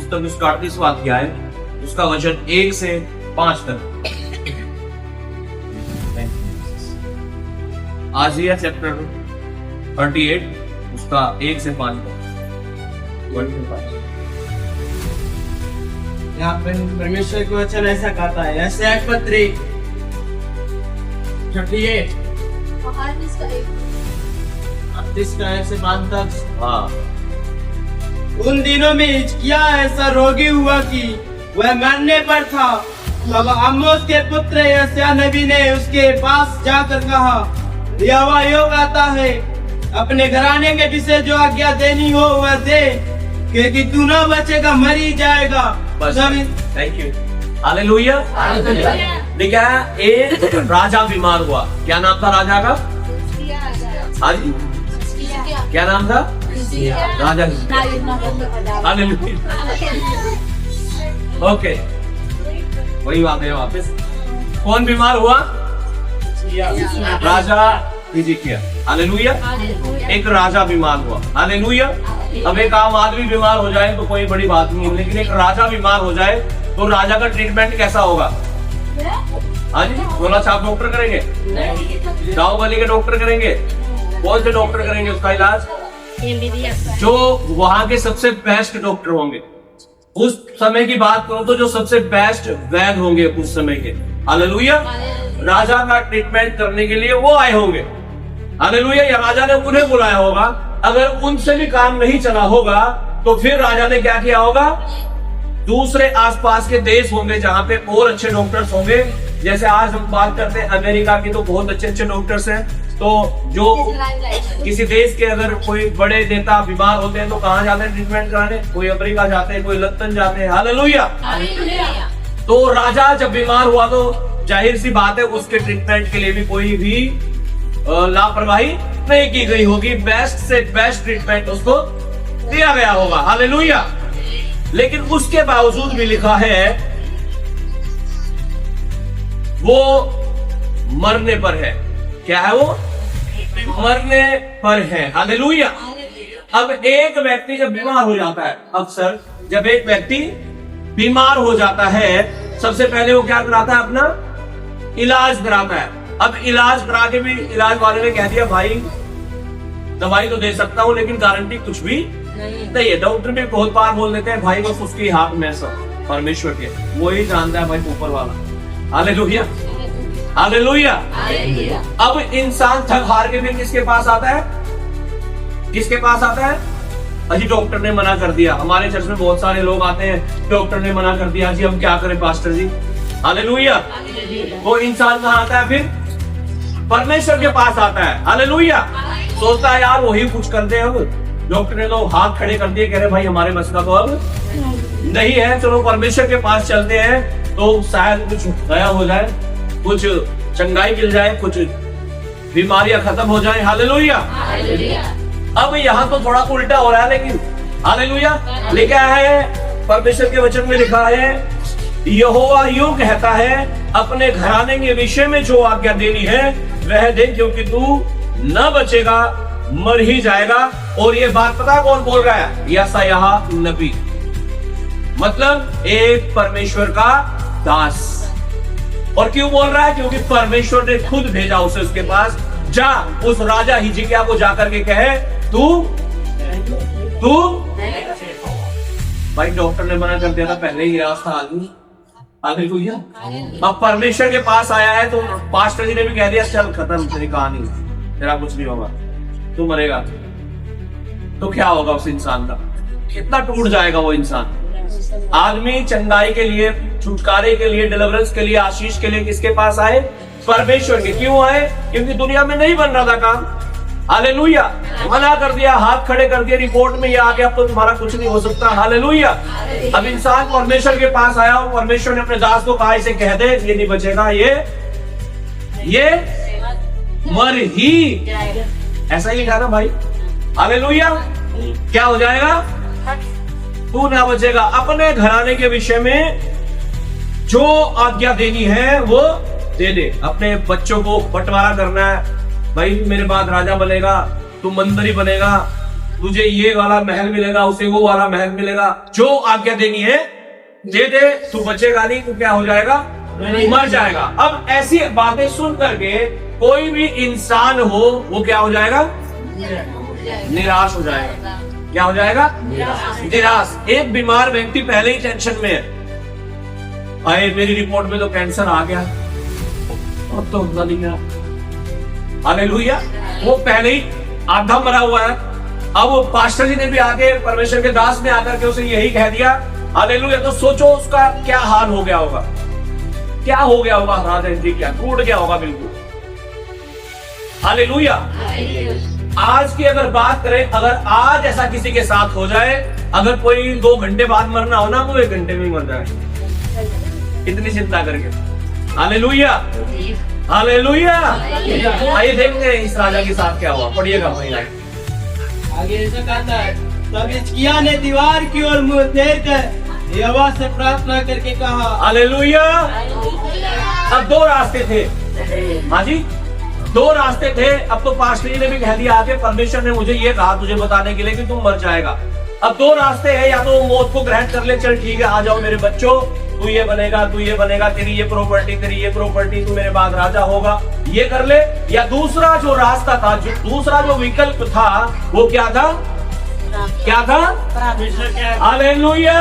पुस्तक उसका 38वां अध्याय, उसका वचन 1 से 5 तक। आजिया चैप्टर 38 उसका 1 से 5 तक। यहाँ पर परमेश्वर का वचन ऐसा कहता है, यशायाह पत्री 38 38 का 1 से 5 तक। हाँ, उन दिनों में हिजकिय्याह ऐसा रोगी हुआ कि वह मरने पर था। तब आमोस के पुत्र यशायाह नबी ने उसके पास जाकर कहा, यहोवा योग आता है, अपने घराने के विषय जो आज्ञा देनी हो वह दे, क्योंकि तू न बचेगा, मर ही जाएगा। बस, थैंक यू, हालेलुया। देखा, एक राजा बीमार हुआ। क्या नाम था राजा का? हाँ जी, क्या नाम था? राजा। हालेलुया। ओके, वही बात है वापस। कौन बीमार हुआ? राजा हिजकिय्याह। हालेलुया। एक राजा बीमार हुआ। हालेलुया। अब एक आम आदमी बीमार हो जाए तो कोई बड़ी बात नहीं है, लेकिन एक राजा बीमार हो जाए तो राजा का ट्रीटमेंट कैसा होगा? हाँ जी, बोला साहब डॉक्टर करेंगे? गाँव वाले के डॉक्टर करेंगे? कौन से डॉक्टर करेंगे उसका इलाज? जो वहां के सबसे बेस्ट डॉक्टर होंगे। उस समय की बात करो तो जो सबसे बेस्ट वैद्य होंगे उस समय के। हालेलुया। राजा का ट्रीटमेंट करने के लिए वो आए होंगे। हालेलुया। या राजा ने उन्हें बुलाया होगा। अगर उनसे भी काम नहीं चला होगा तो फिर राजा ने क्या किया होगा? दूसरे आसपास के देश होंगे जहां पे और अच्छे डॉक्टर्स होंगे। जैसे आज हम बात करते हैं अमेरिका की, तो बहुत अच्छे अच्छे डॉक्टर्स हैं। तो जो किसी देश के अगर कोई बड़े नेता बीमार होते हैं तो कहाँ जाते हैं ट्रीटमेंट कराने? कोई अमेरिका जाते हैं, कोई लंदन जाते हैं। हालेलुया। तो राजा जब बीमार हुआ तो जाहिर सी बात है उसके ट्रीटमेंट के लिए भी कोई भी लापरवाही नहीं की गई होगी। बेस्ट से बेस्ट ट्रीटमेंट उसको दिया गया होगा। हालेलुया। लेकिन उसके बावजूद भी लिखा है वो मरने पर है। क्या है वो? मरने पर है। हालेलुया। अब एक व्यक्ति जब बीमार हो जाता है, अक्सर जब एक व्यक्ति बीमार हो जाता है, सबसे पहले वो क्या कराता है? अपना इलाज कराता है। अब इलाज करा के भी इलाज वाले ने कह दिया, भाई दवाई तो दे सकता हूं लेकिन गारंटी कुछ भी नहीं है। डॉक्टर भी बहुत बार बोल देते हैं, भाई बस उसके हाथ में सब परमेश्वर के, वो ही जानता है भाई ऊपर वाला। हालेलुया। हालेलुया। अब इंसान थक हार के भी किसके पास आता है? किसके पास आता है? अजी डॉक्टर ने मना कर दिया। हमारे चर्च में बहुत सारे लोग आते हैं, डॉक्टर ने मना कर दिया जी, हम क्या करें पास्टर जी? हालेलुया। वो इंसान कहाँ आता है फिर? परमेश्वर के पास आता है। हालेलुया। सोचता है यार वही कुछ कर दे। अब डॉक्टर ने तो हाथ खड़े कर दिए, कह रहे भाई हमारे बस का तो अब नहीं है, चलो परमेश्वर के पास चलते हैं तो शायद कुछ नया हो जाए, कुछ चंगाई मिल जाए, कुछ बीमारियां खत्म हो जाए। हालेलुया। अब यहाँ तो थोड़ा उल्टा हो रहा है, लेकिन हालेलुया। लिखा है परमेश्वर के वचन में, लिखा है यहोवा यूं कहता है, अपने घराने के विषय में जो आज्ञा देनी है वह दे, क्योंकि तू न बचेगा, मर ही जाएगा। और ये बात पता कौन बोल रहा है? यशायाह नबी, मतलब एक परमेश्वर का दास। और क्यों बोल रहा है? क्योंकि परमेश्वर ने खुद भेजा उसे उसके पास। जा उस राजा हिजकिय्याह को जाकर के कहे, तू भाई डॉक्टर ने मना कर दिया था, पहले ही रास्ता आदमी। हालेलुया। अब परमेश्वर के पास आया है तो पास्टर जी ने भी कह दिया, चल खत्म तेरी कहानी, तेरा कुछ नहीं होगा, तू मरेगा। तो क्या होगा उस इंसान का? कितना टूट जाएगा वो इंसान। आदमी चंगाई के लिए, छुटकारे के लिए, डिलीवरेंस के लिए, आशीष के लिए किसके पास आए? परमेश्वर के। क्यों आए? क्योंकि दुनिया में नहीं बन रहा था काम। हालेलुया। मना कर दिया, हाथ खड़े कर दिए, रिपोर्ट में ये आ गया, अब तो तुम्हारा कुछ नहीं हो सकता। हालेलुया। अब इंसान परमेश्वर के पास आया और परमेश्वर ने अपने दास को कहा, इसे कह दे ये नहीं बचेगा, ये मर ही, ऐसा ही लिखा ना भाई। हालेलुया। क्या हो जाएगा? तू ना बचेगा। अपने घराने के विषय में जो आज्ञा देनी है वो दे दे। अपने बच्चों को बंटवारा करना है, भाई मेरे बाद राजा बनेगा, तू मंत्री बनेगा, तुझे ये वाला महल मिलेगा, उसे वो वाला महल मिलेगा, जो आज्ञा देनी है दे दे, तू बचेगा नहीं, तू क्या हो जाएगा, मर जाएगा। अब ऐसी बातें सुन करके कोई भी इंसान हो वो क्या हो जाएगा, निराश हो जाएगा। क्या हो जाएगा, निराश। एक बीमार व्यक्ति पहले ही टेंशन में है, अरे मेरी रिपोर्ट में तो कैंसर आ गया, अब तो नहीं गया, हालेलुया, वो पहले ही आधा मरा हुआ है। अब वो पास्टर जी ने भी आके, परमेश्वर के दास ने आकर के उसे यही कह दिया, हालेलुया। तो सोचो उसका क्या हाल हो गया होगा, क्या हो गया होगा, राधन जी क्या टूट गया होगा बिल्कुल, हालेलुया। आज की अगर बात करें, अगर आज ऐसा किसी के साथ हो जाए, अगर कोई 2 घंटे बाद मरना हो ना, वो 1 घंटे में ही मर जाए, इतनी चिंता करके, हालेलुया, हालेलुया। आइए देखते हैं इस राजा के साथ क्या हुआ, पढ़िएगा वही लाइन। आगे ऐसा कहता है, तब हिजकिय्याह ने दीवार की ओर मुंह फेर कर यहोवा से प्रार्थना करके कहा, हालेलुया। अब 2 रास्ते थे, हाँ जी, 2 रास्ते थे। अब तो पास्टर जी ने भी कह दिया आके, परमेश्वर ने मुझे ये कहा तुझे बताने के लिए कि तुम मर जाएगा। अब 2 रास्ते हैं, या तो मौत को ग्रहण कर ले, चल ठीक है आ जाओ मेरे बच्चों, तू ये बनेगा, तू ये बनेगा, तेरी ये प्रॉपर्टी, तेरी ये प्रॉपर्टी, तू मेरे बाद राजा होगा, ये कर ले। या दूसरा जो रास्ता था, दूसरा जो विकल्प था, वो क्या था, क्या था, हालेलुया,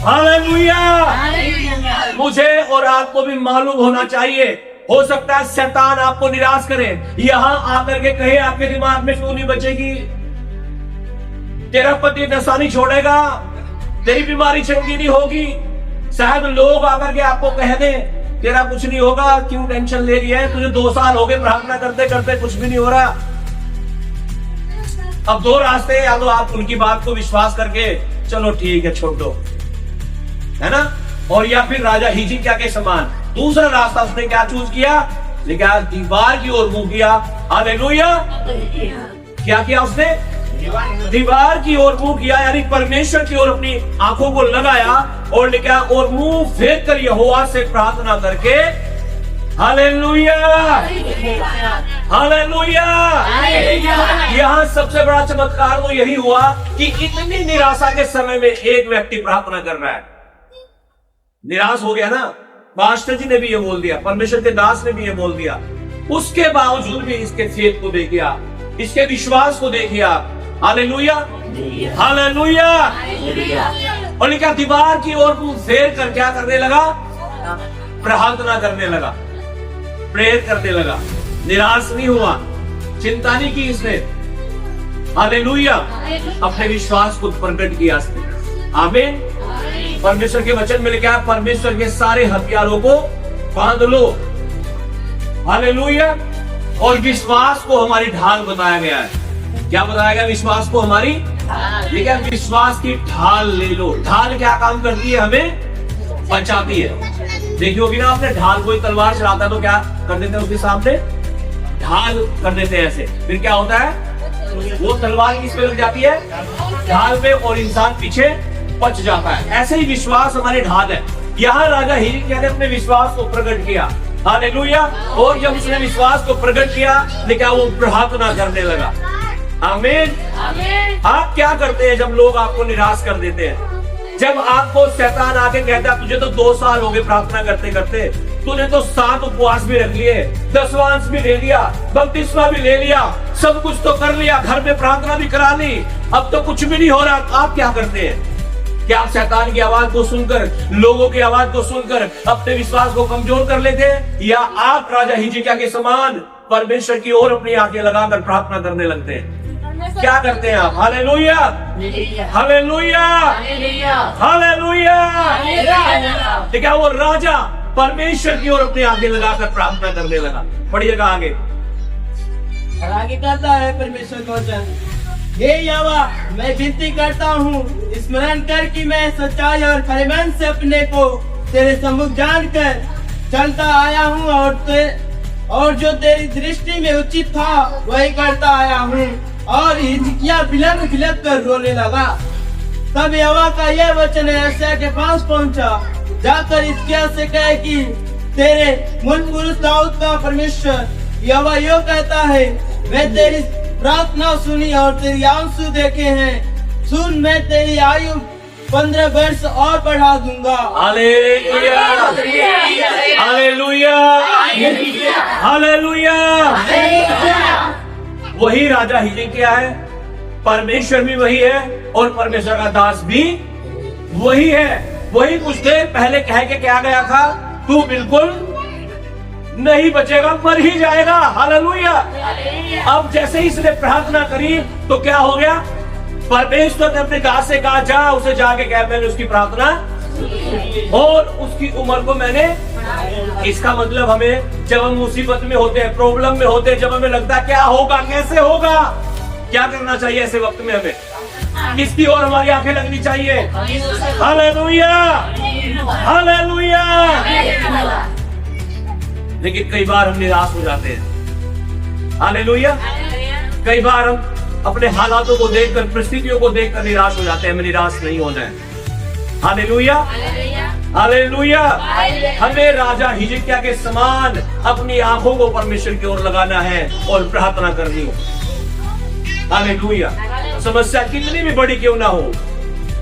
हालेलुया। मुझे और आपको भी मालूम होना चाहिए, हो सकता है शैतान आपको निराश करे, यहाँ आकर के कहे आपके दिमाग में क्यों नहीं बचेगी, तेरा पति नशा नहीं छोड़ेगा, तेरी बीमारी चंगी नहीं होगी। शायद लोग आकर के आपको कह दे तेरा कुछ नहीं होगा, क्यों टेंशन ले रही है, तुझे 2 साल हो गए प्रार्थना करते करते कुछ भी नहीं हो रहा। अब 2 रास्ते, या तो आप उनकी बात को विश्वास करके चलो ठीक है छोड़ दो, है ना, और या फिर राजा हिजकिय्याह के समान दूसरा रास्ता उसने क्या चूज किया, लेकिन दीवार की ओर मुंह किया, हालेलुया। क्या किया उसने, दीवार की ओर मुंह किया, यानी परमेश्वर की ओर अपनी आंखों को लगाया और लिखा, और मुंह फेर कर यहोवा से प्रार्थना करके, हालेलुया, हालेलुया। यहाँ सबसे बड़ा चमत्कार तो यही हुआ कि इतनी निराशा के समय में एक व्यक्ति प्रार्थना कर रहा है, निराश हो गया ना, पास्टर जी ने भी ये बोल दिया, परमेश्वर के दास ने भी ये बोल दिया, उसके बावजूद भी इसके फेथ को देखिए, इसके विश्वास को देखिए, हालेलुया, हालेलुया। और लिखा दीवार की ओर मुंह फेर कर क्या करने लगा, प्रार्थना करने लगा, प्रेयर करने लगा, निराश नहीं हुआ, चिंता नहीं की इसने, हालेलुया, अपने विश्वास को प्रकट किया इसने, आमीन। परमेश्वर के वचन में लिखा है, परमेश्वर के सारे हथियारों को बांध लो, हालेलुया। और विश्वास को हमारी ढाल बताया गया है, क्या बताया गया, विश्वास को हमारी, लेकिन विश्वास की ढाल ले लो। ढाल क्या काम करती है, हमें बचाती है। देखी होगी ना आपने, ढाल, कोई तलवार चलाता है तो क्या कर देते हैं उसके सामने, ढाल कर देते हैं ऐसे, फिर क्या होता है, वो तलवार किस पे लग जाती है, ढाल पे, और इंसान पीछे बच जाता है। ऐसे ही विश्वास हमारी ढाल है। यहाँ राजा हिजकिय्याह ने अपने विश्वास को प्रकट किया, हालेलुया। और जब उसने विश्वास को प्रकट किया, लेकिन वो प्रार्थना करने लगा, आमीन। आप क्या करते हैं जब लोग आपको निराश कर देते हैं, जब आपको शैतान आके कहता है तुझे तो 2 साल हो गए प्रार्थना करते करते, तूने तो 7 उपवास भी रख लिए, 10 वांस भी ले लिया, बपतिस्मा भी ले लिया, सब कुछ तो कर लिया, घर में प्रार्थना भी करा ली, अब तो कुछ भी नहीं हो रहा। आप क्या करते हैं, क्या आप शैतान की आवाज को सुनकर, लोगों की आवाज को सुनकर अपने विश्वास को कमजोर कर लेते हैं, या आप राजा हिजकिय्याह के समान परमेश्वर की ओर अपनी आंखें लगाकर प्रार्थना करने लगते हैं? क्या करते हैं आप, हालेलुया, हालेलुया, हालेलुया। ठीक है, वो राजा परमेश्वर की ओर अपनी आंखें लगाकर प्रार्थना करने लगा। पढ़िएगा आगे, और आगे कहता है परमेश्वर का वचन, हे यहोवा, मैं विनती करता हूँ, स्मरण कर कि मैं सच्चाई और खरेमन से अपने को तेरे सम्मुख जानकर चलता आया हूँ, और जो तेरी दृष्टि में उचित था वही करता आया हूँ। और हिजकिय्याह बिलख बिलख कर रोने लगा। तब यहोवा का यह वचन यशायाह के पास पहुंचा, जाकर हिजकिय्याह से कहे कि तेरे मूल पुरुष दाऊद का परमेश्वर यहोवा यो कहता है, मैं तेरी प्रार्थना सुनी और तेरी आंसू देखे हैं। सुन, मैं तेरी आयु 15 वर्ष और बढ़ा दूंगा। Hallelujah, hallelujah, hallelujah. वही राजा हिजकिय्याह है, परमेश्वर भी वही है और परमेश्वर का दास भी वही है। वही कुछ देर पहले कह के क्या गया था, तू बिल्कुल नहीं बचेगा, मर ही जाएगा। हालेलुया। अब जैसे ही इसने प्रार्थना करी तो क्या हो गया, परमेश्वर ने अपने दास से कहा, जा उसे जाके कह मैंने उसकी प्रार्थना और उसकी उम्र को मैंने। इसका मतलब हमें जब हम मुसीबत में होते हैं, प्रॉब्लम में होते हैं, जब हमें लगता है क्या होगा, कैसे होगा, क्या करना चाहिए ऐसे वक्त में, हमें किसकी ओर हमारी आंखें लगनी चाहिए। Hallelujah, hallelujah. लेकिन कई बार हम निराश हो जाते हैं। हालेलुया। कई बार हम अपने हालातों को देखकर, परिस्थितियों को देखकर निराश हो जाते हैं। हमें निराश नहीं होना है। Hallelujah, hallelujah. हमें राजा हिजकिय्याह के समान अपनी आंखों को परमेश्वर की ओर लगाना है और प्रार्थना करनी हो। हालेलुया। समस्या कितनी भी बड़ी क्यों ना हो,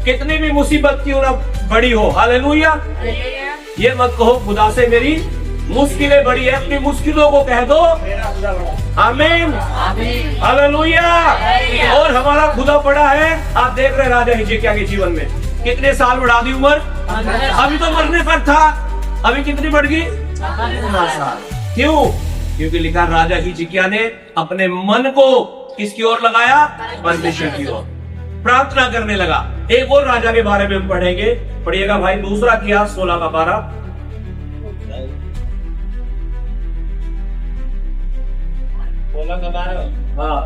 कितनी भी मुसीबत क्यों ना बड़ी हो, हालेलुया, ये मत कहो खुदा से मेरी मुश्किलें बड़ी है। अपनी मुश्किलों को कह दो आमीन, हालेलुया। और हमारा खुदा बड़ा है। आप देख रहे हैं राजा हिजकिय्याह के जीवन में कितने साल बढ़ा दी उम्र, अभी तो मरने पर था, अभी कितनी बढ़ गई, 15 साल। क्यों? क्योंकि लिखा राजा हिजकिय्याह ने अपने मन को किसकी ओर लगाया, परमेश्वर की ओर, प्रार्थना करने लगा। एक और राजा के बारे में हम पढ़ेंगे, पढ़िएगा भाई, दूसरा किया 16 का 12। हाँ,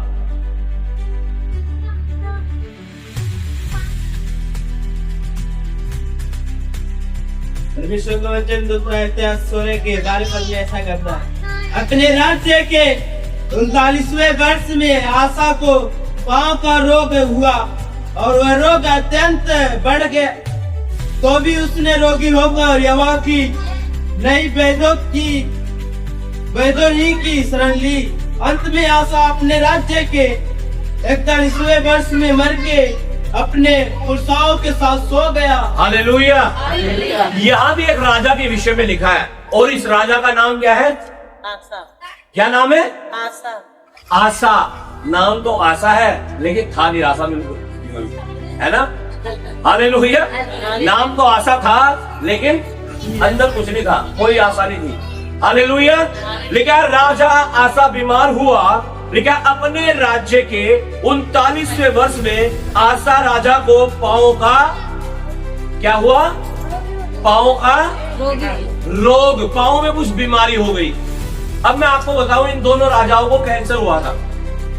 परमेश्वर का वचन दूसरा इतिहास 16 के 12 पद में ऐसा करता है। अपने राज्य के 39वें वर्ष में आसा को पांव का रोग हुआ और वह रोग अत्यंत बढ़ गया, तो भी उसने रोगी होकर यहोवा की नई वैद्यों ही की शरण ली। अंत में आसा अपने राज्य के 41वें वर्ष में मर के अपने पुरसाओं के साथ सो गया। हालेलुया। यहाँ भी एक राजा के विषय में लिखा है और इस राजा का नाम क्या है, आसा। क्या नाम है, आसा। आसा। नाम तो आसा है लेकिन था निराशा में, है ना। हालेलुया। नाम तो आसा था लेकिन अंदर कुछ नहीं था, कोई आशा नहीं थी। हालेलुया। लेकिन राजा आसा बीमार हुआ, लेकिन अपने राज्य के 39वें वर्ष में आसा राजा को पांव का क्या हुआ, पांव का रोग, पांव में कुछ बीमारी हो गई। अब मैं आपको बताऊं, इन दोनों राजाओं को कैंसर हुआ था,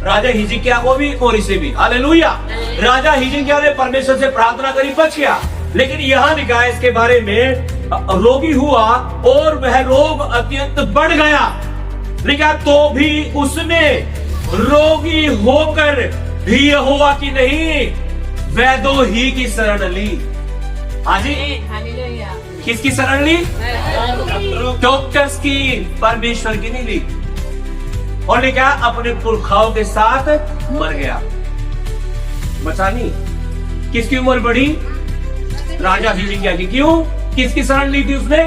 राजा हिजकिय्याह को भी और इसे भी। हालेलुया। राजा हिजकिय्याह ने परमेश्वर से प्रार्थना करी, बच गया, लेकिन यहाँ लिखा है इसके बारे में रोगी हुआ और वह रोग अत्यंत बढ़ गया, लेकिन तो भी उसने रोगी होकर भी यहोवा की नहीं वैद्यों ही की शरण ली। हाजी, किसकी शरण ली, डॉक्टर्स की, परमेश्वर की नहीं ली। और लिखा अपने पुरखाओं के साथ मर गया, बचा नहीं। किसकी उम्र बढ़ी, राजा हिजकिय्याह की। क्यों, किसकी शरण ली थी उसने,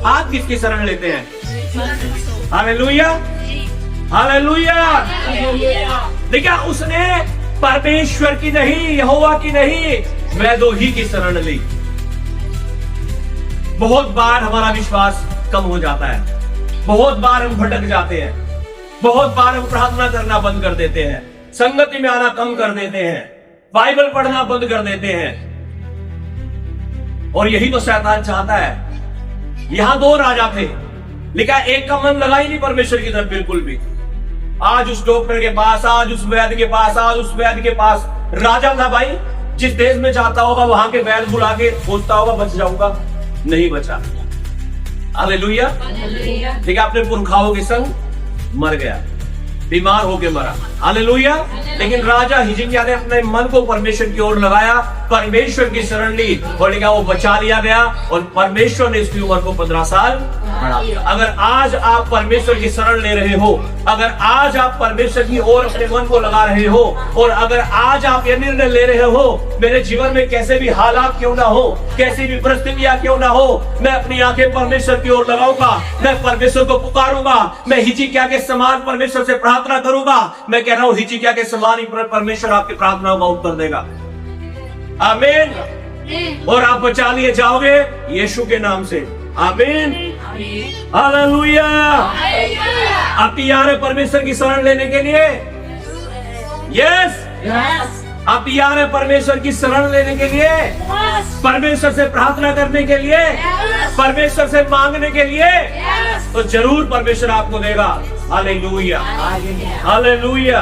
आप किसकी शरण लेते हैं। Hallelujah, hallelujah. देखा, उसने परमेश्वर की नहीं, यहोवा की नहीं, वैद्यों ही की शरण ली। बहुत बार हमारा विश्वास कम हो जाता है, बहुत बार हम भटक जाते हैं, बहुत बार हम प्रार्थना करना बंद कर देते हैं, संगति में आना कम कर देते हैं, बाइबल पढ़ना बंद कर देते हैं। और यही तो शैतान चाहता है। यहां 2 राजा थे, लेकिन एक का मन लगा ही नहीं परमेश्वर की तरफ बिल्कुल भी। आज उस डॉक्टर के पास, आज उस वैद्य के पास, आज उस वैद्य के पास। राजा था भाई, जिस देश में जाता होगा वहां के वैद्य बुला के सोचता होगा बच जाऊंगा, नहीं बचा। हालेलुया। ठीक है, अपने पुरखाओं के संग मर गया। बीमार होके मरा। हालेलुया। लेकिन राजा हिजकिय्याह ने अपने मन को परमेश्वर की ओर लगाया, परमेश्वर की शरण ली और लिखा वो बचा लिया गया और परमेश्वर ने उसकी उम्र को 15 साल बढ़ा दिया। अगर आज आप परमेश्वर की शरण ले रहे हो, अगर आज आप परमेश्वर की ओर अपने मन को लगा रहे हो और अगर आज आप ये निर्णय ले रहे हो, मेरे जीवन में कैसे भी हालात क्यों ना हो, कैसी भी परिस्थितियां क्यों ना हो, मैं अपनी आंखें परमेश्वर की ओर लगाऊंगा, मैं परमेश्वर को पुकारूंगा, मैं हिजकिय्याह के समान परमेश्वर से प्रार्थना करूंगा। मैं कह रहा हूं हिजकिय्याह के समान ही परमेश्वर आपकी प्रार्थनाओं का उत्तर देगा। आमीन। और आप बचा लिए जाओगे यीशु के नाम से। आमीन। हालेलुया। आप तैयार है परमेश्वर की शरण लेने के लिए? यस। आप तैयार है परमेश्वर की शरण लेने के लिए, परमेश्वर से प्रार्थना करने के लिए, परमेश्वर से मांगने के लिए? तो जरूर परमेश्वर आपको देगा। हालेलुया। हालेलुया।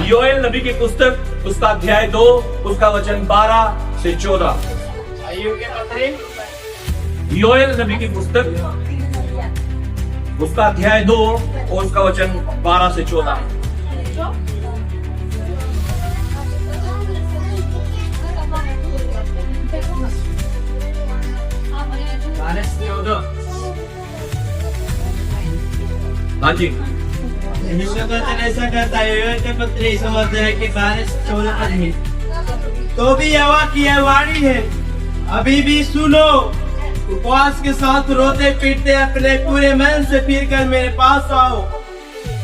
योएल नबी की पुस्तक उसका अध्याय 2 उसका वचन 12 से 14। योएल नबी की पुस्तक उसका अध्याय 2 और उसका वचन 12 से 14। हाँ जी। ऐसा करता है योएल के पत्र इस अध्याय के 12-14 पद में, तो भी यहोवा की यह वाणी है, अभी भी सुनो, उपवास के साथ रोते पीटते अपने पूरे मन से फिर कर मेरे पास आओ,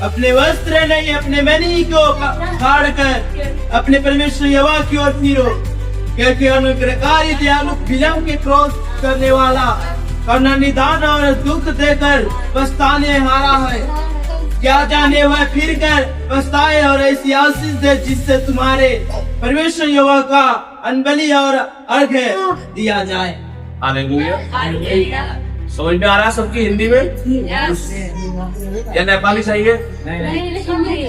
अपने वस्त्र नहीं अपने मनी को फाड़ कर अपने परमेश्वर यहोवा की ओर फिरो, क्योंकि अनुग्रहकारी दयालु विलंब के क्रोध करने वाला और निदान और दुख देकर पछताने हारा है। क्या जाने वह फिर कर पछताए और ऐसी आशीष दे जिससे तुम्हारे परमेश्वर यहोवा का अनबली और अर्घ्य दिया जाए। हालेलुया। समझ में आ रहा है सबकी हिंदी में या नेपाली चाहिए?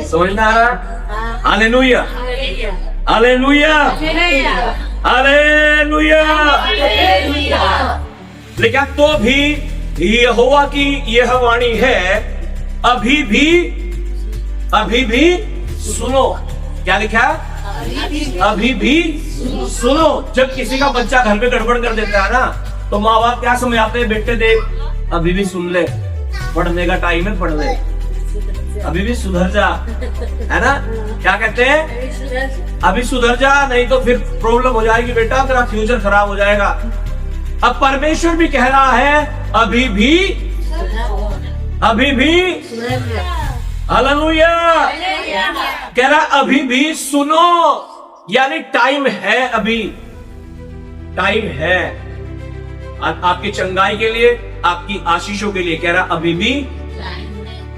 समझ में आ रहा है? हालेलुया। हालेलुया। हालेलुया। लेकिन तो भी यहोवा की यह वाणी है, अभी भी सुनो। क्या लिखा है? अभी भी सुनो। जब किसी का बच्चा घर में गड़बड़ कर देता है ना, तो माँ बाप क्या समझाते हैं? बेटे देख, अभी भी सुन ले, पढ़ने का टाइम है, पढ़ ले, अभी भी सुधर जा, है ना? क्या कहते हैं? अभी सुधर जा, नहीं तो फिर प्रॉब्लम हो जाएगी बेटा, तेरा फ्यूचर खराब हो जाएगा। अब परमेश्वर भी कह रहा है अभी भी हालेलुया। कह रहा अभी भी सुनो, यानी टाइम है, अभी टाइम है आपकी चंगाई के लिए, आपकी आशीषों के लिए। कह रहा अभी भी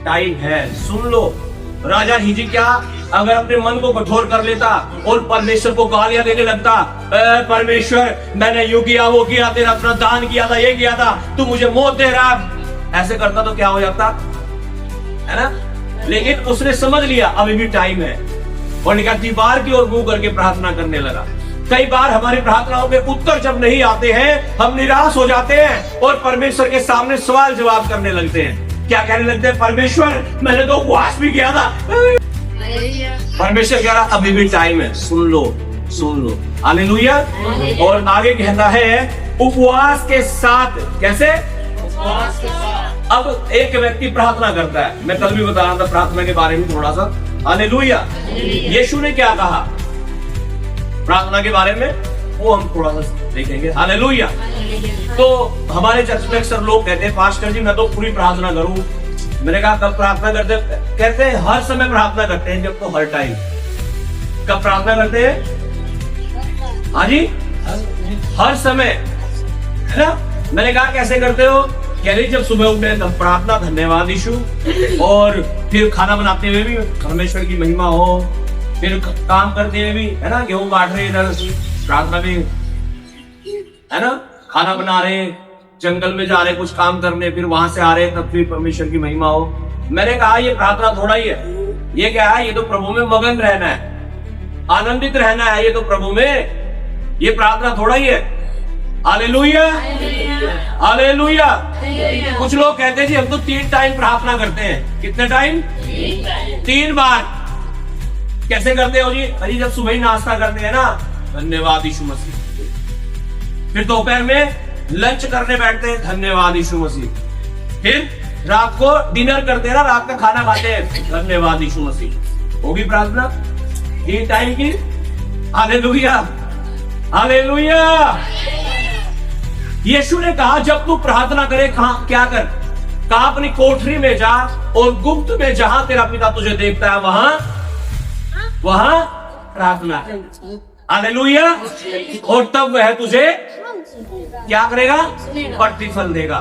टाइम है, सुन लो। राजा हिजकिय्याह अगर अपने मन को कठोर कर लेता और परमेश्वर को गालियां देने लगता, परमेश्वर मैंने यूं किया, वो किया, तेरा अपना दान किया था, ये किया था, तू मुझे मौत दे रहा, ऐसे करता तो क्या हो जाता, है ना? लेकिन उसने समझ लिया अभी भी टाइम है और निकाल दीवार की ओर मुंह करके प्रार्थना करने लगा। कई बार हमारी प्रार्थनाओं के उत्तर जब नहीं आते हैं, हम निराश हो जाते हैं और परमेश्वर के सामने सवाल जवाब करने लगते हैं। क्या कहने लगते हैं? परमेश्वर मैंने तो उपवास भी किया था। परमेश्वर कह रहा अभी भी टाइम है, सुन लो, सुन लो। हालेलुया। और आगे कहता है उपवास के साथ। कैसे? उपवास के साथ। अब एक व्यक्ति प्रार्थना करता है, मैं कल भी बता रहा था प्रार्थना के बारे में थोड़ा सा। हालेलुया। यीशु ने क्या कहा प्रार्थना के बारे में, वो हम थोड़ा सा देखेंगे। हालेलुया। तो हमारे चर्च में अक्सर लोग कहते हैं पास्टर जी मैं तो पूरी प्रार्थना करूं। मैंने कहा कब प्रार्थना करते? कहते हैं हर समय प्रार्थना करते हैं। जब तो हर टाइम कब प्रार्थना करते हैं? हाँ जी, हर समय, है ना? मैंने कहा कैसे करते हो? कह रही जब सुबह उठे तब प्रार्थना, धन्यवाद यीशु, और फिर खाना बनाते हुए भी परमेश्वर की महिमा हो, फिर काम करते हुए भी, है ना, गेहूं काट रहे इधर प्रार्थना भी, है ना, खाना बना रहे, जंगल में जा रहे कुछ काम करने, फिर वहां से आ रहे तब फिर परमेश्वर की महिमा हो। मैंने कहा ये प्रार्थना थोड़ा ही है, ये क्या है? ये तो प्रभु में मगन रहना है, आनंदित रहना है, ये तो प्रभु में, ये प्रार्थना थोड़ा ही है। हालेलुया। हालेलुया। कुछ लोग कहते हैं जी हम तो 3 टाइम प्रार्थना करते हैं। कितने टाइम? 3 बार। कैसे करते हो जी? अरे जब सुबह ही नाश्ता करते हैं ना, धन्यवाद यीशु मसीह। फिर दोपहर में लंच करने बैठते हैं, धन्यवाद यीशु मसीह। फिर रात को डिनर करते हैं ना, रात का खाना खाते हैं, धन्यवाद यीशु मसीह। होगी प्रार्थना 3 टाइम की। Hallelujah, hallelujah. यीशु ने कहा जब तू प्रार्थना करे क्या कर? कहा अपनी कोठरी में जा और गुप्त में जहां तेरा पिता तुझे देखता है वहां प्रार्थना। हालेलुया। और तब वह तुझे क्या करेगा? प्रतिफल देगा,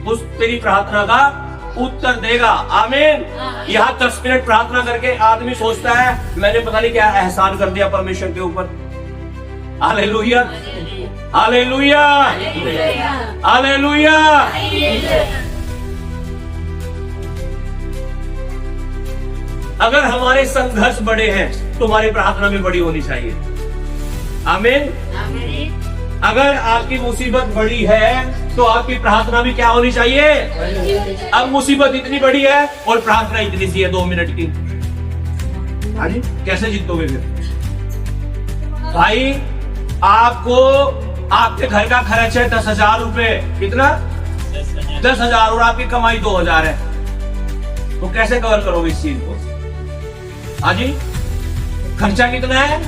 उस तेरी प्रार्थना का उत्तर देगा। आमीन। यहाँ 10 मिनट प्रार्थना करके आदमी सोचता है मैंने पता नहीं क्या एहसान कर दिया परमेश्वर के ऊपर। Hallelujah, hallelujah, hallelujah. अगर हमारे संघर्ष बड़े हैं तो हमारी प्रार्थना भी बड़ी होनी चाहिए। आमीन। अगर आपकी मुसीबत बड़ी है तो आपकी प्रार्थना भी क्या होनी चाहिए? अब मुसीबत इतनी बड़ी है और प्रार्थना इतनी सी है 2 मिनट की। कैसे जीतोगे फिर? भाई आपको आपके घर का खर्च है 10,000 रुपए। कितना? 10,000 और आपकी कमाई 2,000 है, तो कैसे कवर करोगे इस चीज को? हाँ जी, खर्चा कितना है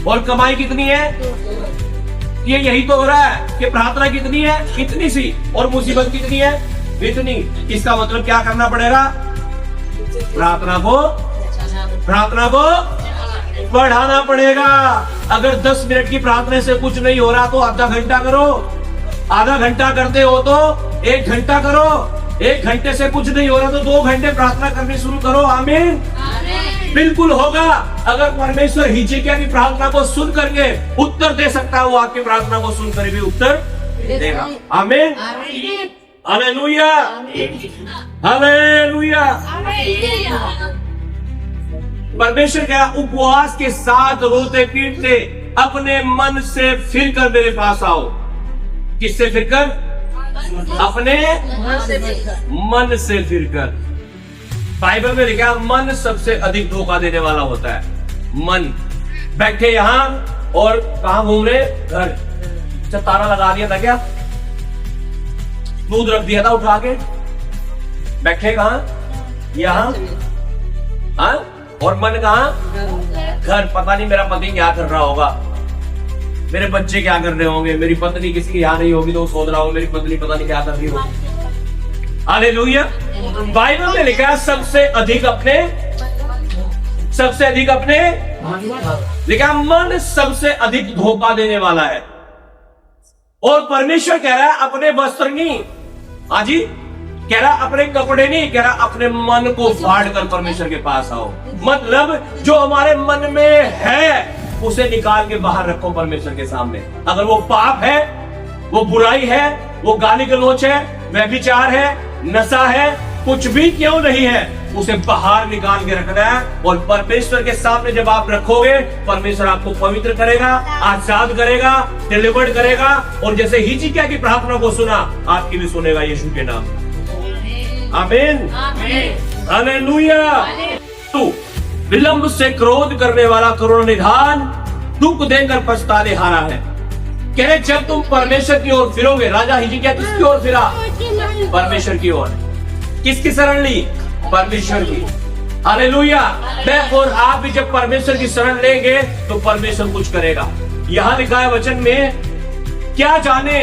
और कमाई कितनी है? ये यही तो हो रहा है कि प्रार्थना कितनी है? इतनी सी। और मुसीबत कितनी है? इतनी। इसका मतलब क्या करना पड़ेगा? प्रार्थना को बढ़ाना पड़ेगा। अगर 10 मिनट की प्रार्थना से कुछ नहीं हो रहा तो आधा घंटा करो। आधा घंटा करते हो तो 1 घंटा करो। 1 घंटे से कुछ नहीं हो रहा तो 2 घंटे प्रार्थना करनी शुरू करो। आमीन। बिल्कुल होगा। अगर परमेश्वर हिजकिय्याह की प्रार्थना को सुन करके उत्तर दे सकता है, वो आपकी प्रार्थना को सुन कर भी उत्तर देगा। आमीन। Hallelujah, hallelujah. परमेश्वर क्या उपवास के साथ रोते पीटते अपने मन से फिर कर मेरे पास आओ। किससे फिर कर? अपने मन से फिर कर। बाइबल में लिखा मन सबसे अधिक धोखा देने वाला होता है। मन बैठे यहां और कहां घूम रहे? घर। ताला लगा दिया था क्या? दूध रख दिया था उठा के। बैठे कहां? यहां। हाँ? और मन कहां? घर। पता नहीं मेरा पति क्या कर रहा होगा, मेरे बच्चे क्या कर रहे होंगे, मेरी पत्नी किसी यहाँ नहीं होगी तो वो सोच रहा होगा मेरी पत्नी पता नहीं क्या कर रही होगी। हालेलुया। बाइबल में लिखा है सबसे अधिक अपने लिखा मन सबसे अधिक धोखा देने वाला है। और परमेश्वर कह रहा है अपने वस्त्र नहीं, हाँ जी, कह रहा अपने कपड़े नहीं, कह रहा अपने मन को फाड़ कर परमेश्वर के पास आओ। मतलब जो हमारे मन में है उसे निकाल के बाहर रखो परमेश्वर के सामने। अगर वो पाप है, वो बुराई है, वो गाली गलौच है, व्यभिचार है, नशा है, कुछ भी क्यों नहीं है, उसे बाहर निकाल के रखना है। और परमेश्वर के सामने जब आप रखोगे, परमेश्वर आपको पवित्र करेगा, आजाद करेगा, डिलीवर्ड करेगा। और जैसे हिजकिय्याह की प्रार्थना को सुना, आपकी भी सुनेगा यीशु के नाम। आमीन, हालेलुया। तू विलंब से क्रोध करने वाला करुणा निधान दुख देकर पछताने हारा है। कह रहे जब तुम परमेश्वर की ओर फिरोगे। राजा हिजकिय्याह किसकी ओर फिरा? परमेश्वर की ओर। किसकी शरण ली? परमेश्वर की। हालेलुया। मैं और आप भी जब परमेश्वर की शरण लेंगे तो परमेश्वर कुछ करेगा। यहां लिखा है वचन में, क्या जाने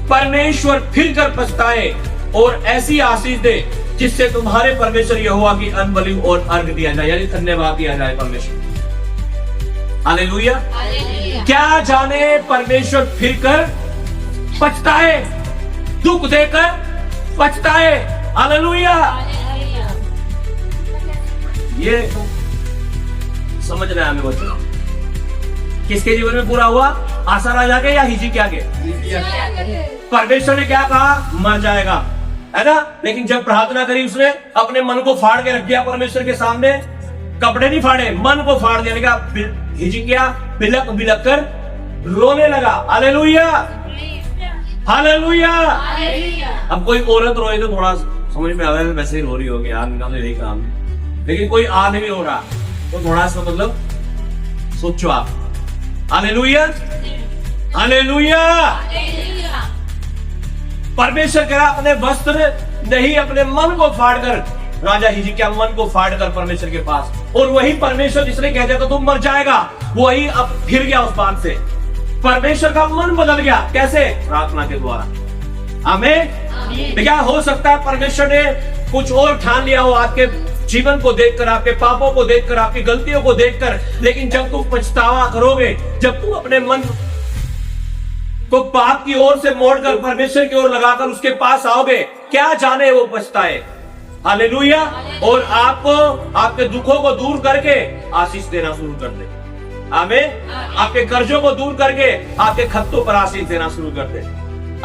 परमेश्वर फिर कर पछताए और ऐसी आशीष दे जिससे तुम्हारे परमेश्वर यहोवा की अनबलि और अर्घ दिया जाए, यानी धन्यवाद दिया जाए परमेश्वर। हालेलुया। क्या जाने परमेश्वर फिर कर पछताए, दुख देकर पछताए। हालेलुया। ये समझना है हमें वचन किसके जीवन में पूरा हुआ? आसा राजा के या हिजकिय्याह के? परमेश्वर ने क्या कहा? मर जाएगा, है ना। लेकिन जब प्रार्थना करी उसने अपने मन को फाड़ के रख दिया परमेश्वर के सामने। कपड़े नहीं फाड़े, मन को फाड़ दिया। लगा हिजकिय्याह बिलक बिलक कर रोने लगा। Hallelujah, hallelujah. अब कोई औरत रोए तो थोड़ा समझ में आ रहा है, वैसे ही रो रही होगी यार, निकाले नहीं काम, लेकिन कोई आ नहीं रो रहा तो थोड़ा सा मतलब सोचो आप। Hallelujah, hallelujah. परमेश्वर कह रहा अपने वस्त्र नहीं, अपने मन को फाड़कर, राजा हिजकिय्याह मन को फाड़कर परमेश्वर के पास, और वही परमेश्वर जिसने कह दिया तो तुम मर जाएगा, वही अब फिर गया उस बात से। परमेश्वर का मन बदल गया, कैसे? प्रार्थना के द्वारा। आमीन। क्या हो सकता है परमेश्वर ने कुछ और ठान लिया हो आपके जीवन को देखकर, आपके पापों को देखकर, आपकी गलतियों को देखकर, लेकिन जब तुम पछतावा करोगे, जब तुम अपने मन को पाप की ओर से मोड़कर परमेश्वर की ओर लगाकर उसके पास आओगे, क्या जाने वो पछताए। हालेलुया। और आपको आपके दुखों को दूर करके आशीष देना शुरू कर दे। आमीन। आपके कर्जों को दूर करके आपके खत्तों पर आशीष देना शुरू कर दे।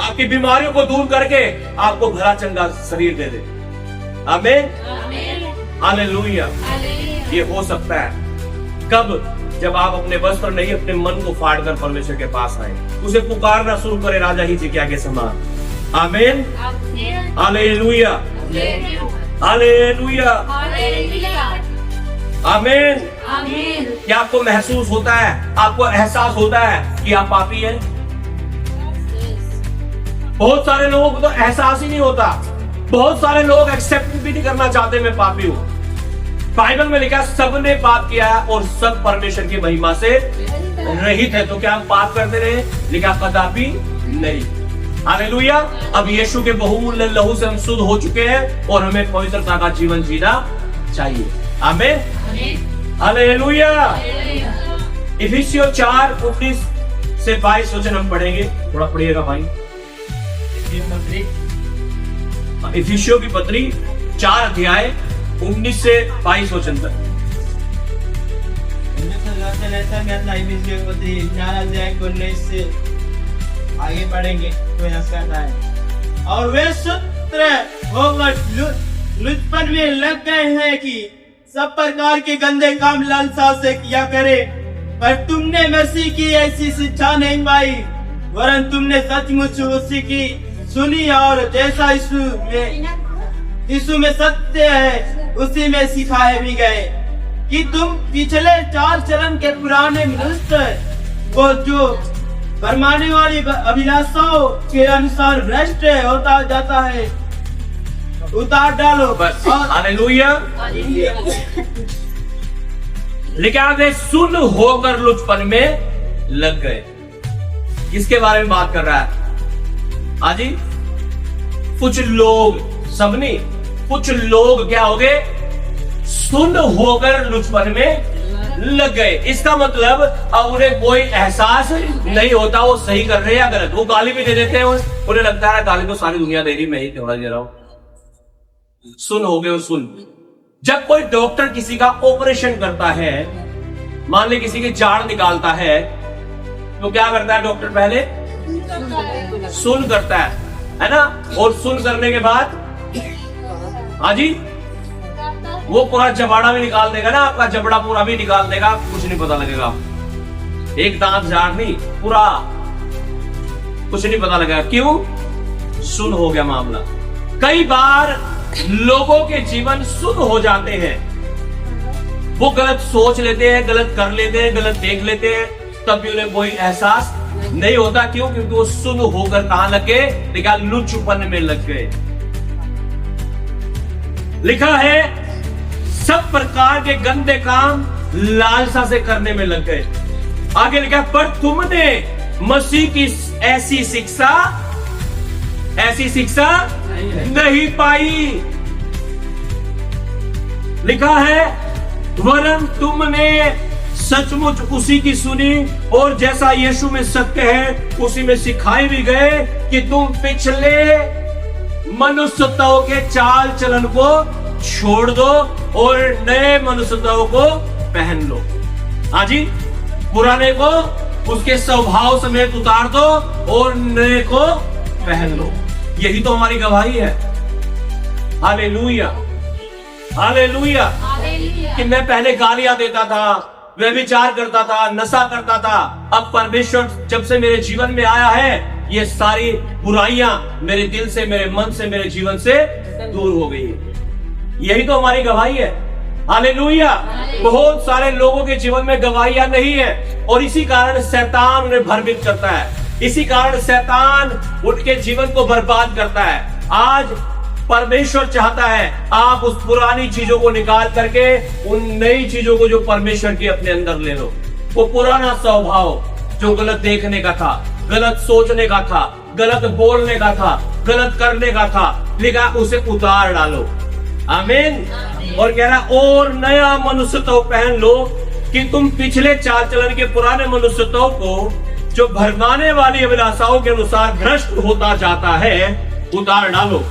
आपकी बीमारियों को दूर करके आपको भला चंगा शरीर दे दे। आमीन। हालेलुया। ये हो सकता है कब? जब आप अपने वस्त्र नहीं, अपने मन को फाड़कर परमेश्वर के पास आए, उसे पुकारना शुरू करें राजा हिजकिय्याह के समान। आमीन। हालेलुया, हालेलुया, आमीन। क्या आपको महसूस होता है, आपको एहसास होता है कि आप पापी हैं? बहुत सारे लोगों को तो एहसास ही नहीं होता। बहुत सारे लोग एक्सेप्ट भी नहीं करना चाहते मैं पापी हूं। बाइबल में लिखा सबने पाप किया है और सब परमेश्वर की महिमा से रहित है। तो क्या हम पाप करते रहे? लिखा कदापि नहीं। हालेलुया। अब यीशु के बहुमूल्य लहू से हम शुद्ध हो चुके हैं और हमें पवित्रता का जीवन जीना चाहिए। आमीन। हालेलुया। इफिसियों 4:19 से 22 वचन हम पढ़ेंगे। थोड़ा पढ़िएगा भाई। इफिसियों की पत्री 4 अध्याय 19 से 22 वचन तक। आगे पढ़ेंगे तो यहाँ कहता है, और वे सूत्र होकर लुचपन में लग गए हैं कि सब प्रकार के गंदे काम लालसा से किया करे, पर तुमने मसीह की ऐसी शिक्षा नहीं पाई, वरन तुमने सचमुच उसी की सुनी और जैसा यीशु में सत्य है उसी में सिखाए भी गए, कि तुम पिछले चाल चलन के पुराने मनुष्य को जो भरमाने वाली अभिलाषाओं के अनुसार भ्रष्ट होता जाता है उतार डालो। हालेलुया। लिखा है सुन होकर लुचपन में लग गए। किसके बारे में बात कर रहा है? हाजी, कुछ लोग, सब नहीं, कुछ लोग क्या हो गए? सुन होकर लुचपन में लग गए। इसका मतलब अब उन्हें कोई एहसास नहीं होता वो सही कर रहे हैं या गलत। वो गाली भी दे देते हैं, उन्हें लगता है गाली तो सारी दुनिया दे रही, मैं ही थोड़ा दे रहा हूं। सुन हो गए। सुन, जब कोई डॉक्टर किसी का ऑपरेशन करता है, मान ले किसी की जाड़ निकालता है, तो क्या करता है डॉक्टर? पहले सुन करता है ना? और सुन करने के बाद हाजी वो पूरा जबाड़ा भी निकाल देगा ना, आपका जबड़ा पूरा भी निकाल देगा, कुछ नहीं पता लगेगा। एक दांत झाड़ नहीं, पूरा कुछ नहीं पता लगेगा। क्यों? सुन हो गया मामला। कई बार लोगों के जीवन सुन हो जाते हैं, वो गलत सोच लेते हैं, गलत कर लेते हैं, गलत देख लेते हैं, तब भी उन्हें कोई एहसास नहीं होता। क्यों? क्योंकि वो सुन होकर कहां लग गए? लिखा लुचपन में लग गए। लिखा है सब प्रकार के गंदे काम लालसा से करने में लग गए। आगे लिखा पर तुमने मसीह की ऐसी शिक्षा नहीं पाई। लिखा है वरन तुमने सचमुच उसी की सुनी और जैसा यीशु में सत्य है उसी में सिखाए भी गए, कि तुम पिछले मनुष्यताओं के चाल चलन को छोड़ दो और नए मनुष्यताओं को पहन लो। हाजी, पुराने को उसके स्वभाव समेत उतार दो और नए को पहन लो। यही तो हमारी गवाही है। Hallelujah, hallelujah. कि मैं पहले गालियां देता था, व्यभिचार करता था, नशा करता था, अब परमेश्वर जब से मेरे जीवन में आया है ये सारी बुराइयां मेरे दिल से, मेरे मन से, मेरे जीवन से दूर हो गई है। यही तो हमारी गवाही है। हालेलुया। बहुत सारे लोगों के जीवन में गवाहियां नहीं है और इसी कारण शैतान उन्हें भ्रमित करता है, इसी कारण शैतान उनके जीवन को बर्बाद करता है। आज परमेश्वर चाहता है आप उस पुरानी चीजों को निकाल करके उन नई चीजों को जो परमेश्वर की अपने अंदर ले लो। वो पुराना स्वभाव जो गलत देखने का था, गलत सोचने का था, गलत बोलने का था, गलत करने का था, लिखा उसे उतार डालो। आमीन। और कह रहा और नया मनुष्यत्व पहन लो कि तुम पिछले चाल चलन के पुराने मनुष्यत्व को जो भरमाने वाली अभिलाषाओं के अनुसार भ्रष्ट होता जाता है उतार डालो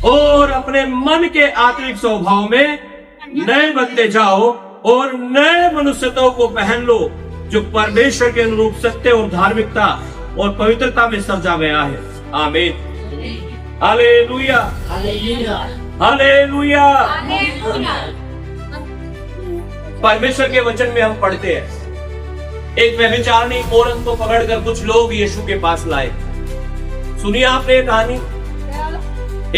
और अपने मन के आत्मिक स्वभाव में नए बनते जाओ और नए मनुष्यत्व को पहन लो जो परमेश्वर के अनुरूप सत्य और धार्मिकता और पवित्रता में सजा गया है। आमीन। हालेलुया। हालेलुया। परमेश्वर के वचन में हम पढ़ते हैं एक व्यभिचारिणी औरत को पकड़कर कुछ लोग यीशु के पास लाए। सुनिए आपने कहानी।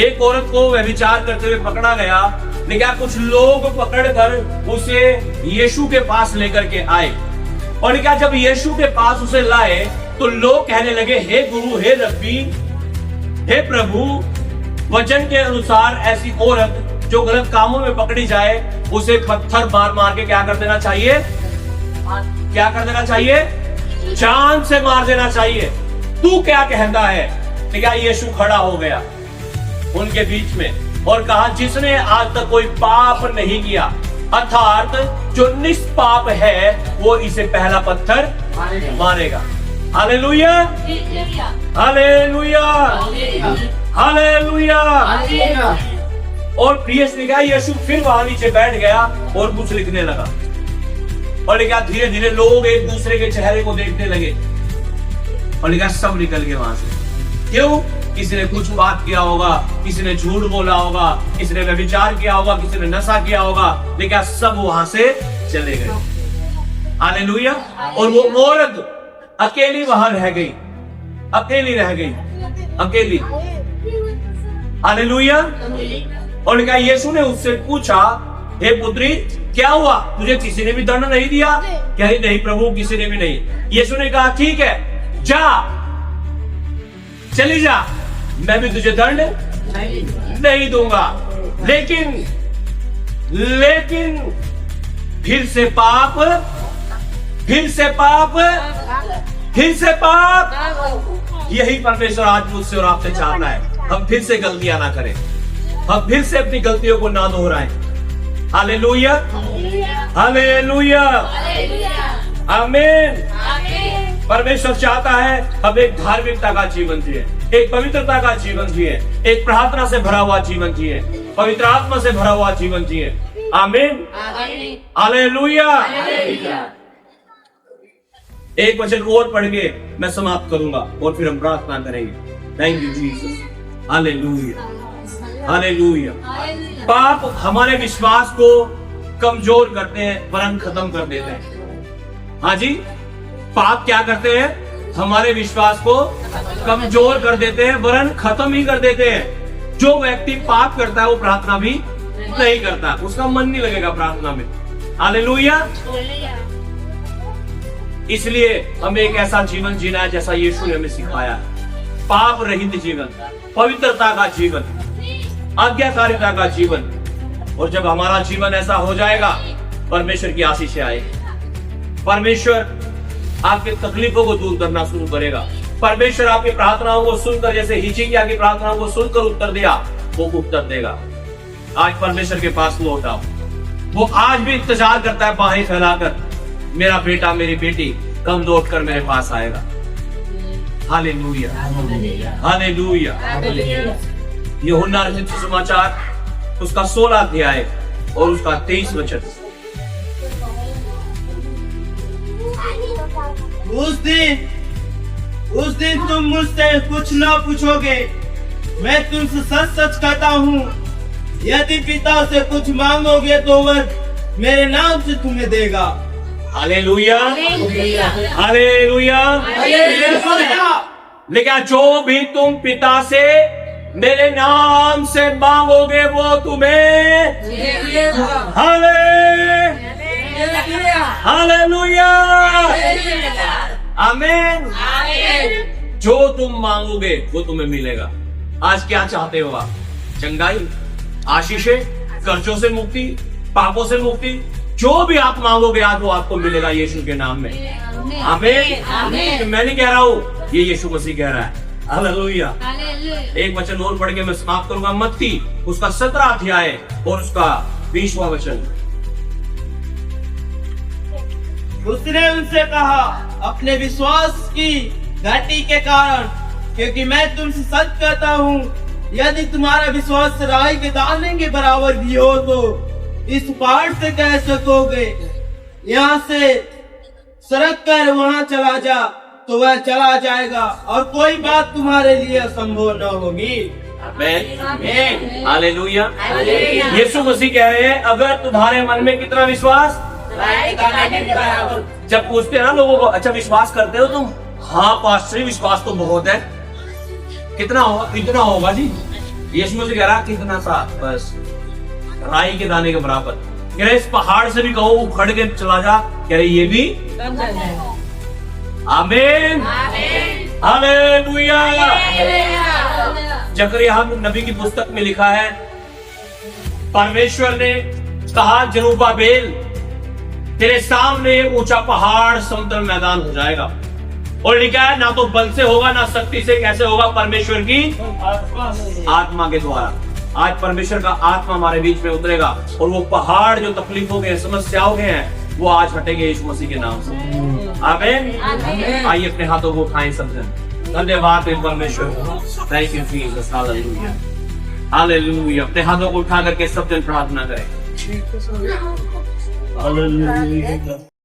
एक औरत को व्यभिचार करते हुए पकड़ा गया, लेकिन कुछ लोग पकड़कर उसे यीशु के पास लेकर के आए और क्या जब यीशु के पास उसे लाए तो लोग कहने लगे, हे गुरु, हे रब्बी, हे प्रभु, वचन के अनुसार ऐसी औरत जो गलत कामों में पकड़ी जाए उसे पत्थर मार मार के क्या कर देना चाहिए? क्या कर देना चाहिए? जान से मार देना चाहिए। तू क्या कहता है? क्या यीशु खड़ा हो गया उनके बीच में और कहा, जिसने आज तक कोई पाप नहीं किया, अर्थात जो निष्पाप है, वो इसे पहला पत्थर मारेगा। हालेलुया। हालेलुया। हालेलुया। और प्रिय लिखा, यीशु फिर वहां नीचे बैठ गया और कुछ लिखने लगा और लिखा धीरे धीरे लोग एक दूसरे के चेहरे को देखने लगे और लिखा सब निकल गए वहां से। क्यों? किसी ने कुछ बात किया होगा, किसी ने झूठ बोला होगा, किसी ने व्यभिचार किया होगा, किसी ने नशा किया होगा, लेकिन सब वहां से चले गए। हालेलुया। और वो औरत अकेली वहां रह गई, अकेली रह गई, अकेली। हालेलुया। और क्या यीशु ने उससे पूछा, हे पुत्री, क्या हुआ? तुझे किसी ने भी दंड नहीं दिया? क्या नहीं प्रभु, किसी ने भी नहीं। यीशु ने कहा, ठीक है, जा, चली जा, मैं भी तुझे दंड नहीं दूंगा, लेकिन फिर से पाप, फिर से पाप, फिर से पाप। यही परमेश्वर आज मुझसे और आपसे चाहता है, हम फिर से गलतियां ना करें, हम फिर से अपनी गलतियों को ना दोहराएं। हालेलुया। हालेलुया। आमीन। परमेश्वर चाहता है हम एक धार्मिकता का जीवन जिए, एक पवित्रता का जीवन जिए, एक प्रार्थना से भरा हुआ जीवन जिए, पवित्र आत्मा से भरा हुआ जीवन जिए। आमीन। हालेलुया। एक वचन और पढ़ के मैं समाप्त करूंगा और फिर हम प्रार्थना करेंगे। Thank you Jesus. Hallelujah. Hallelujah. पाप हमारे विश्वास को कमजोर करते हैं, वरन खत्म कर देते हैं। हाँ जी, पाप क्या करते हैं? हमारे विश्वास को कमजोर कर देते हैं, वरन खत्म ही कर देते हैं। जो व्यक्ति पाप करता है वो प्रार्थना भी नहीं करता, उसका मन नहीं लगेगा प्रार्थना में। हालेलुया। इसलिए हमें एक ऐसा जीवन जीना है जैसा यीशु ने हमें सिखाया है। पाप रहित जीवन, पवित्रता का जीवन, आज्ञाकारिता का जीवन। और जब हमारा जीवन ऐसा हो जाएगा, परमेश्वर की आशीष आएगी। परमेश्वर आपके तकलीफों को दूर करना शुरू करेगा। परमेश्वर आपकी प्रार्थनाओं को सुनकर, जैसे हिजकिय्याह की प्रार्थनाओं को सुनकर उत्तर दिया, वो उत्तर देगा। आज परमेश्वर के पास लौट आओ। वो आज भी इंतजार करता है बाहें फैलाकर, मेरा बेटा, मेरी बेटी कब लौट कर मेरे पास आएगा। हालेलुया। हालेलुया। यूहन्ना रचित सुसमाचार उसका 16 अध्याय और उसका 23 वचन। उस दिन तुम मुझसे कुछ न पूछोगे। मैं तुमसे सच सच कहता हूँ, यदि पिता से कुछ मांगोगे तो वह मेरे नाम से तुम्हें देगा। हालेलुया। हालेलुया। लेकिन जो भी तुम पिता से मेरे नाम से मांगोगे वो तुम्हें हालेलुया आमीन। जो तुम मांगोगे वो तुम्हें मिलेगा। आज क्या चाहते हो आप? चंगाई, आशीषें, कर्जों से मुक्ति, पापों से मुक्ति, जो भी आप मांगोगे आज वो आपको मिलेगा यीशु के नाम में। आमीन। मैं नहीं कह रहा हूँ, ये यीशु मसीह कह रहा है। हालेलुया। एक वचन और पढ़ के मैं समाप्त करूंगा। मत्ती उसका 17 अध्याय और उसका 20वां वचन। उसने उनसे कहा, अपने विश्वास की घाटी के कारण, क्योंकि मैं तुमसे सच कहता हूँ, यदि तुम्हारा विश्वास राई के दाने के बराबर भी हो तो इस पहाड़ से कह सकोगे, यहाँ से सरक कर वहाँ चला जा, तो वह चला जाएगा, और कोई बात तुम्हारे लिए असंभव न होगी। आमीन। हालेलुया। यीशु मसीह कह रहे हैं, अगर तुम्हारे मन में कितना विश्वास, जब पूछते हैं ना लोगों को, अच्छा विश्वास करते हो तुम? हाँ पास्टर, विश्वास तो बहुत है। कितना होगा? इतना होगा जी। यीशु मसीह कह रहा कितना सा, बस राई के दाने के बराबर। कह रहे इस पहाड़ से भी कहो उखड़ के चला जा, कह रहे ये भी। आमीन। हालेलुया। जकरिया नबी की पुस्तक में लिखा है, परमेश्वर ने कहा जरुब्बाबेल तेरे सामने ऊंचा पहाड़ समतल मैदान हो जाएगा। और लिखा है ना तो बल से होगा ना शक्ति से, कैसे होगा? परमेश्वर की आत्मा के द्वारा। आज परमेश्वर का आत्मा हमारे बीच में उतरेगा और वो पहाड़ जो तकलीफों के, समस्याओं के हैं, वो आज हटेंगे यीशु मसीह के नाम से। आमीन। आइए अपने हाथों को उठाएं सब जन। धन्यवाद परमेश्वर। Thank you Jesus. Hallelujah. Hallelujah. अपने हाथों को उठा करके सब जन प्रार्थना करें। हालेलुया।